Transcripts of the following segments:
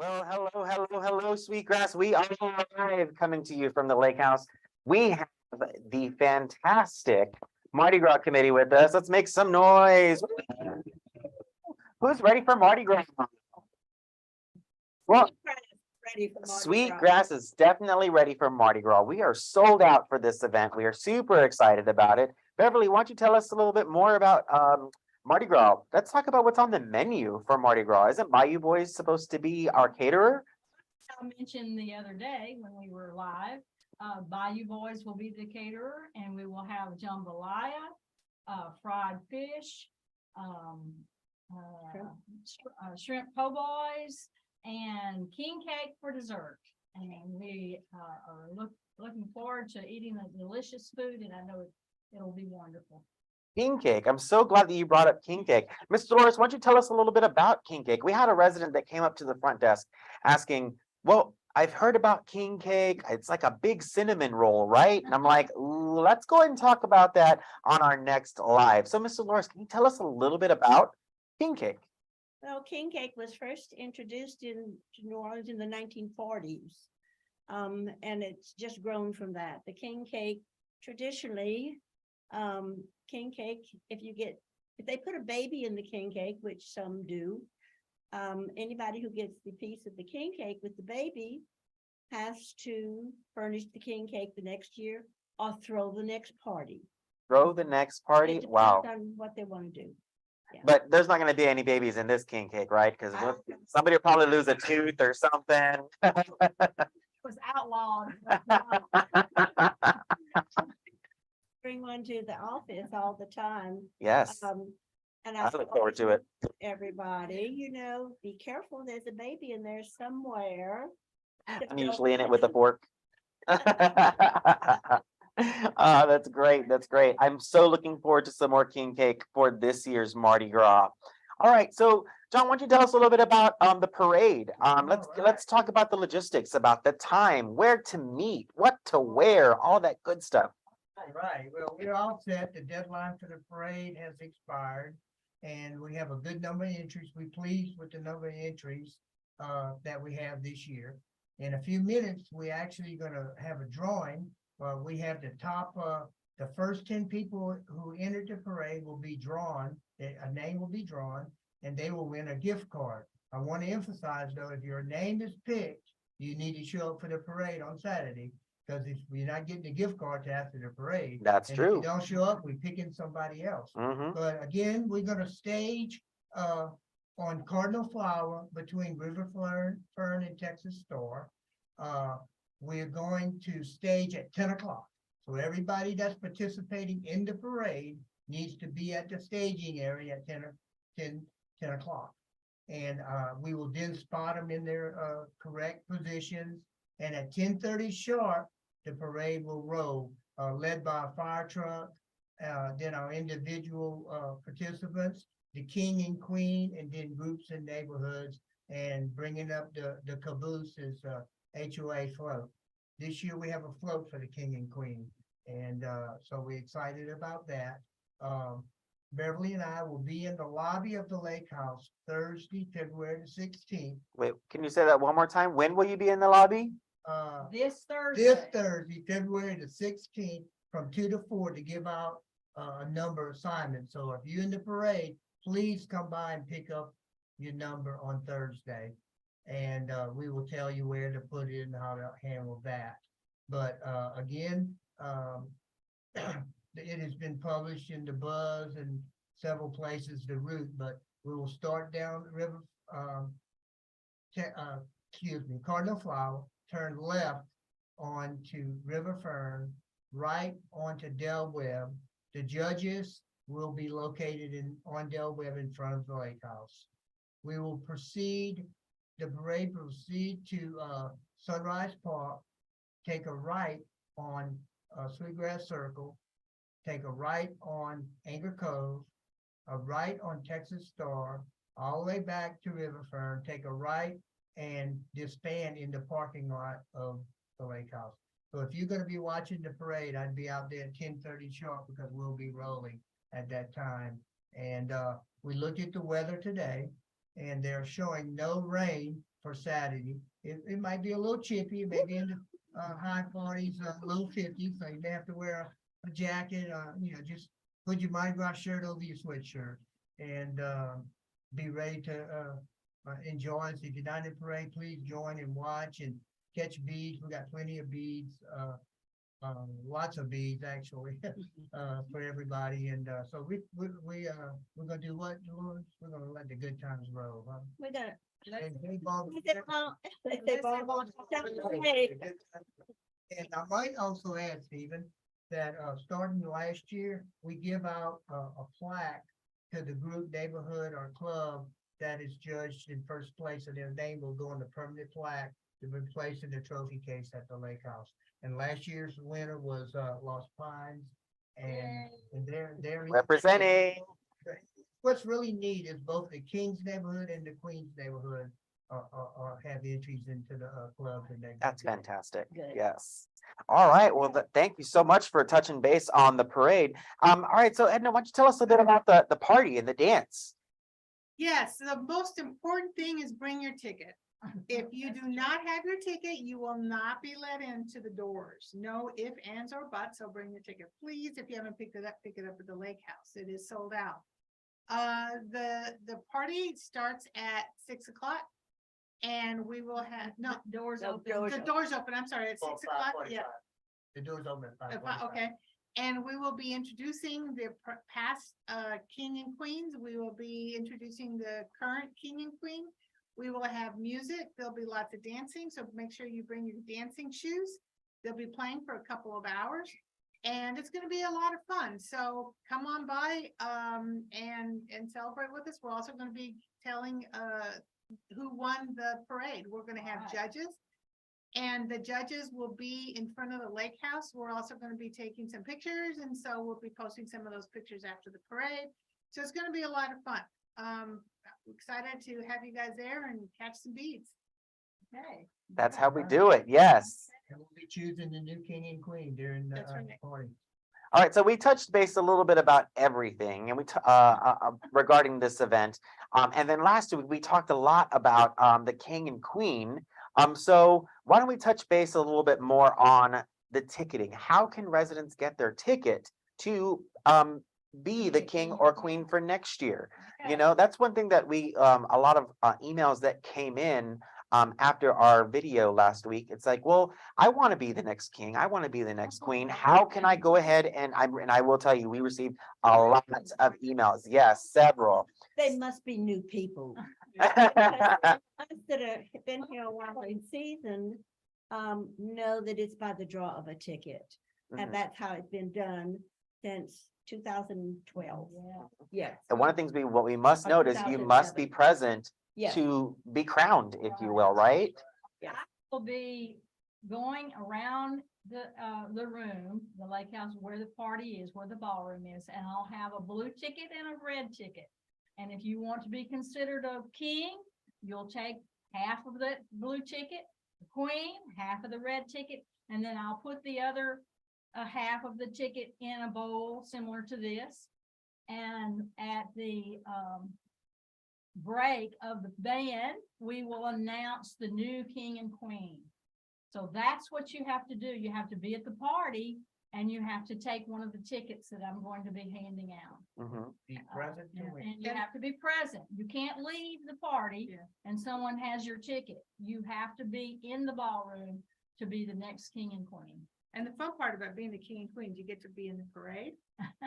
Well, hello, sweet grass. We are live coming to you from the lake house. We have the fantastic Mardi Gras committee with us. Let's make some noise. Who's ready for Mardi Gras? Well, Ready for Mardi sweet Gras. grass is definitely ready for Mardi Gras. We are sold out for this event. We are super excited about it. Beverly, why don't you tell us a little bit more about Mardi Gras? Let's talk about what's on the menu for Mardi Gras. Isn't Bayou Boys supposed to be our caterer? I mentioned the other day when we were live, Bayou Boys will be the caterer, and we will have jambalaya, fried fish, shrimp po' boys, and king cake for dessert. And we are looking forward to eating the delicious food, and I know it'll be wonderful. King cake. I'm so glad that you brought up king cake. Miss Dolores, why don't you tell us a little bit about king cake? We had a resident that came up to the front desk asking, well, I've heard about king cake. It's like a big cinnamon roll, right? And I'm like, let's go ahead and talk about that on our next live. So, Miss Dolores, can you tell us a little bit about king cake? Well, king cake was first introduced in New Orleans in the 1940s. And it's just grown from that. The king cake traditionally, king cake, if they put a baby in the king cake, which some do, anybody who gets the piece of the king cake with the baby has to furnish the king cake the next year or throw the next party. Throw the next party? It Wow. depends on what they want to do. Yeah. But there's not going to be any babies in this king cake, right? Because somebody will probably lose a tooth or something. It was outlawed. Bring one to the office all the time. Yes, And I look forward to it. Everybody, be careful. There's a baby in there somewhere. I'm usually in it with a fork. That's great. That's great. I'm so looking forward to some more king cake for this year's Mardi Gras. All right, so John, why don't you tell us a little bit about the parade? Let's talk about the logistics, about the time, where to meet, what to wear, all that good stuff. Right, well, we're all set. The deadline for the parade has expired, and we have a good number of entries. We're pleased with the number of entries that we have this year. In a few minutes, we're actually gonna have a drawing. We have the first 10 people who entered the parade will be drawn, a name will be drawn, and they will win a gift card. I want to emphasize, though, if your name is picked, you need to show up for the parade on Saturday, because if you're not getting a gift card to after the parade. That's and true. If you don't show up, we're picking somebody else. But again, we're gonna stage on Cardinal Flower between River Fern and Texas Star. We're going to stage at 10 o'clock. So everybody that's participating in the parade needs to be at the staging area at 10 o'clock. And we will then spot them in their correct positions. And at 10:30 sharp, the parade will roll, led by a fire truck, then our individual participants, the king and queen, and then groups and neighborhoods, and bringing up the caboose is HOA float. This year we have a float for the king and queen, and so we're excited about that. Beverly and I will be in the lobby of the lake house Thursday, February the 16th. Wait, can you say that one more time? When will you be in the lobby? This Thursday. This Thursday, February the 16th, from 2 to 4 to give out a number assignment. So if you're in the parade, please come by and pick up your number on Thursday. And we will tell you where to put it and how to handle that. But again, it has been published in the Buzz and several places, the route, but we will start down River, Cardinal Flower, turn left onto River Fern, right onto Del Webb. The judges will be located on Del Webb in front of the lake house. We will proceed, the parade proceed to Sunrise Park, take a right on Sweetgrass Circle, take a right on Anchor Cove, a right on Texas Star, all the way back to River Fern, take a right and disband in the parking lot of the lake house. So if you're gonna be watching the parade, I'd be out there at 10:30 sharp because we'll be rolling at that time. And we looked at the weather today. and they're showing no rain for Saturday. It might be a little chippy, maybe in the high 40s, low 50s, so you may have to wear a jacket, just put your Mardi Gras shirt over your sweatshirt and be ready to enjoy. So if you're not in the parade, please join and watch and catch beads. We got plenty of beads, lots of beads actually, for everybody. And so we're gonna do what, Dolores? We're gonna let the good times roll, huh? We're gonna. And they ball- Hey, And I might also add, Stephen, that starting last year, we give out a plaque to the group, neighborhood, or club that is judged in first place, and their name will go on the permanent plaque to be placed in the trophy case at the lake house. And last year's winner was Lost Pines, and they're Representing. What's really neat is both the King's neighborhood and the Queen's neighborhood have entries into the clubs and they. That's fantastic. Good. Yes. All right. Well, thank you so much for touching base on the parade. All right. So Edna, why don't you tell us a bit about the party and the dance? Yes, the most important thing is bring your ticket. If you do not have your ticket, you will not be let into the doors. No ifs, ands, or buts, so bring your ticket. Please, if you haven't picked it up, pick it up at the lake house. It is sold out. The party starts at 6 o'clock. And we will have, no, Doors No, open. doors the doors open, I'm sorry, at 6 o'clock, yeah. The doors open at 5:45. Okay, and we will be introducing the past king and queens. We will be introducing the current king and queen. We will have music. There'll be lots of dancing, so make sure you bring your dancing shoes. They'll be playing for a couple of hours, and it's going to be a lot of fun. So come on by and celebrate with us. We're also going to be telling who won the parade. We're going to have judges. And the judges will be in front of the lake house. We're also going to be taking some pictures. And so we'll be posting some of those pictures after the parade. So it's going to be a lot of fun. Excited to have you guys there and catch some beads. Okay. That's how we do it. Yes. And we'll be choosing the new king and queen during the That's right. party. All right, so we touched base a little bit about everything, and regarding this event. And then last week we talked a lot about the king and queen. So why don't we touch base a little bit more on the ticketing? How can residents get their ticket to be the king or queen for next year? You know, that's one thing that we a lot of emails that came in after our video last week. It's like, well, I want to be the next king. I want to be the next queen. How can I go ahead and I will tell you, we received a lot of emails. Yes, several. they must be new people. Us that have been here a while in season, know that it's by the draw of a ticket. Mhm. And that's how it's been done since 2012. Yeah. Yes, And one of the things what we must Or note is you must be 2007. present yes. to be crowned, if you will, right? Will be going around the room, the lake house where the party is, where the ballroom is, and I'll have a blue ticket and a red ticket. And if you want to be considered a king, you'll take half of the blue ticket, the queen, half of the red ticket, and then I'll put the other half of the ticket in a bowl similar to this. And at the break of the band, we will announce the new king and queen. So that's what you have to do. You have to be at the party and you have to take one of the tickets that I'm going to be handing out. Mhm. Be present to win. And you have to be present. You can't leave the party Yeah. and someone has your ticket. You have to be in the ballroom to be the next king and queen. And the fun part about being the king and queen, you get to be in the parade.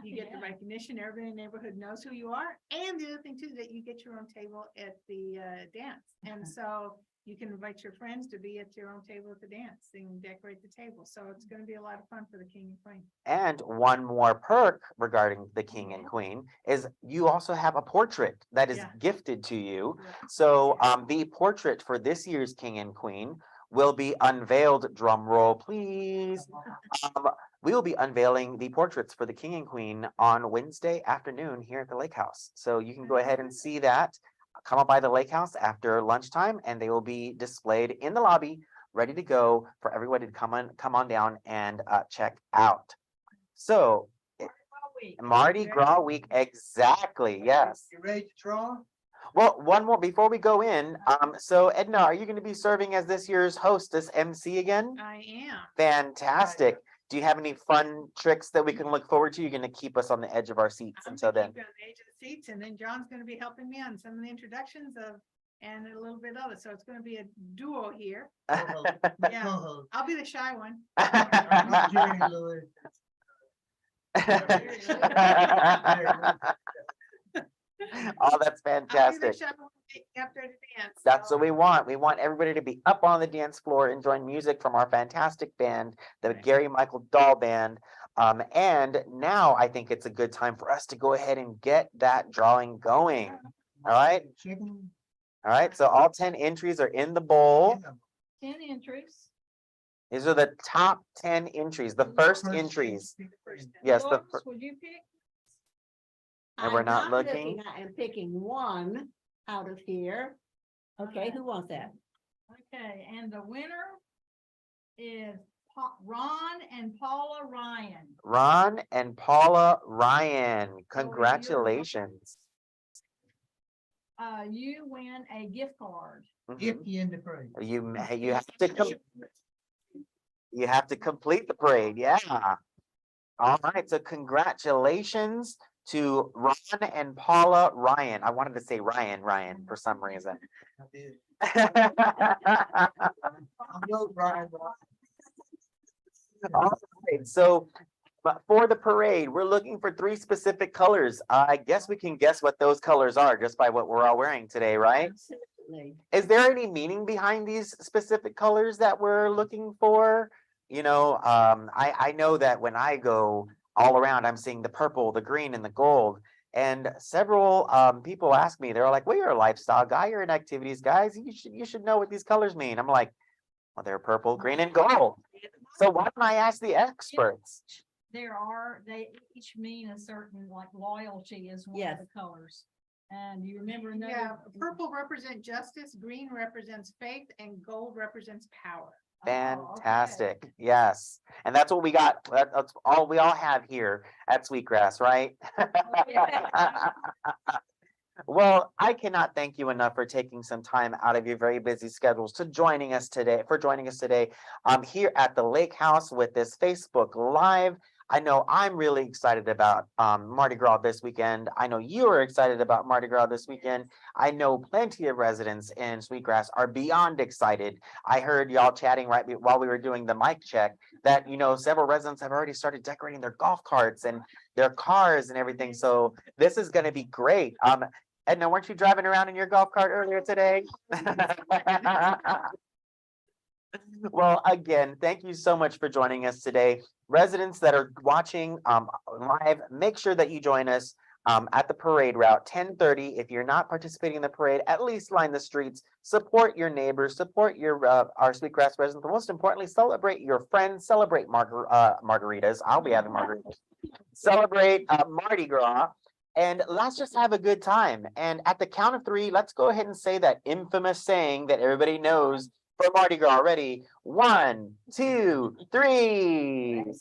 You get the Yeah. recognition. Everybody in the neighborhood knows who you are. And the other thing too, that you get your own table at the dance. And so you can invite your friends to be at your own table at the dance and decorate the table. So it's going to be a lot of fun for the king and queen. And one more perk regarding the king and queen is you also have a portrait that is Yeah. gifted to you. Yeah. So the portrait for this year's king and queen will be unveiled. Drum roll, please. We will be unveiling the portraits for the king and queen on Wednesday afternoon here at the lake house. So you can go ahead and see that. Come up by the lake house after lunchtime and they will be displayed in the lobby, ready to go for everybody to come on down and check out. So Mardi Gras week, exactly, yes. You ready to draw? Well, one more before we go in. So Edna, are you going to be serving as this year's hostess MC again? I am. Fantastic. Do you have any fun tricks that we can look forward to? You're going to keep us on the edge of our seats I'm until gonna then. keep you on the edge of the seats, and then John's gonna be helping me on some of the introductions of, and a little bit of it, so it's gonna be a duo here. Yeah. Co-host. I'll be the shy one. Not Jerry Lewis. Oh, that's I'll be the fantastic. shy one taking after the dance. That's so- what we want. We want everybody to be up on the dance floor enjoying music from our fantastic band, the Right. Gary Michael Doll Band. And now I think it's a good time for us to go ahead and get that drawing going. All right. Chicken. All right. So all 10 entries are in the bowl. 10 entries. These are the top 10 entries, the first entries. Yes, the Doris, would you pick? And we're I'm not looking? I am picking one out of here. Okay, who wants that? Okay, and the winner is Ron and Paula Ryan. Ron and Paula Ryan. Congratulations. You win a gift card. If Mhm. you in the parade. You have to complete the parade. Yeah. All right. So congratulations to Ron and Paula Ryan. I wanted to say Ryan for some reason. I did. I'm no Brian. All right. So but for the parade, we're looking for 3 specific colors. I guess we can guess what those colors are just by what we're all wearing today, right? Absolutely. Is there any meaning behind these specific colors that we're looking for? You know, I know that when I go all around, I'm seeing the purple, the green, and the gold. And several people ask me, they're like, well, you're a lifestyle guy, you're an activities guys. You should know what these colors mean. I'm like, well, they're purple, green, and gold. So why don't I ask the experts? They each mean a certain, like, loyalty is one of Yes. the colors. And you remember Yeah, another. purple represents justice, green represents faith, and gold represents power. Oh, okay. Fantastic. Yes. And that's what we got. That's all we all have here at Sweetgrass, right? Well, I cannot thank you enough for taking some time out of your very busy schedules to joining us today, here at the Lake House with this Facebook Live. I know I'm really excited about Mardi Gras this weekend. I know you are excited about Mardi Gras this weekend. I know plenty of residents in Sweetgrass are beyond excited. I heard y'all chatting while we were doing the mic check that, you know, several residents have already started decorating their golf carts and their cars and everything. So this is going to be great. Edna, weren't you driving around in your golf cart earlier today? Well, again, thank you so much for joining us today. Residents that are watching live, make sure that you join us at the parade route 10:30. If you're not participating in the parade, at least line the streets, support your neighbors, support your our Sweetgrass residents, but most importantly, celebrate your friends, celebrate margaritas. I'll be having margaritas. Celebrate Mardi Gras. And let's just have a good time. And at the count of 3, let's go ahead and say that infamous saying that everybody knows for Mardi Gras already. 1, 2, 3.